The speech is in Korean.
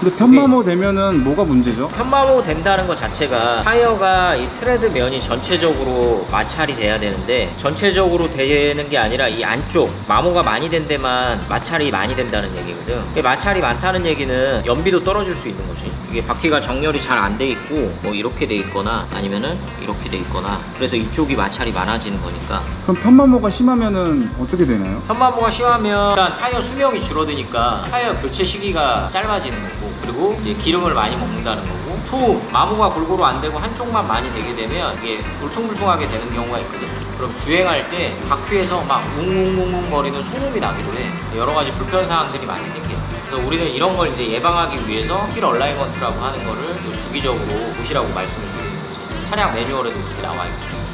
근데 편마모 되면은 뭐가 문제죠? 편마모 된다는 것 자체가 타이어가 이 트레드 면이 전체적으로 마찰이 돼야 되는데 전체적으로 되는 게 아니라 이 안쪽 마모가 많이 된 데만 마찰이 많이 된다는 얘기거든. 마찰이 많다는 얘기는 연비도 떨어질 수 있는 거지. 이게 바퀴가 정렬이 잘 안 돼 있고 뭐 이렇게 돼 있거나 아니면은 이렇게 돼 있거나 그래서 이쪽이 마찰이 많아지는 거니까. 그럼 편마모가 심하면은 어떻게 되나요? 편마모가 심하면 일단 타이어 수명이 줄어드니까 타이어 교체 시기가 짧아지는 거고, 그리고 이제 기름을 많이 먹는다는 거고, 소음, 마모가 골고루 안 되고 한쪽만 많이 되게 되면 이게 울퉁불퉁하게 되는 경우가 있거든. 그럼 주행할 때 바퀴에서 막 웅웅웅웅 거리는 소음이 나기도 해. 여러 가지 불편 사항들이 많이 생겨. 그래서 우리는 이런 걸 이제 예방하기 위해서 휠 얼라이먼트라고 하는 거를 주기적으로 보시라고 말씀을 드리는 거지. 차량 매뉴얼에도 그렇게 나와 있고.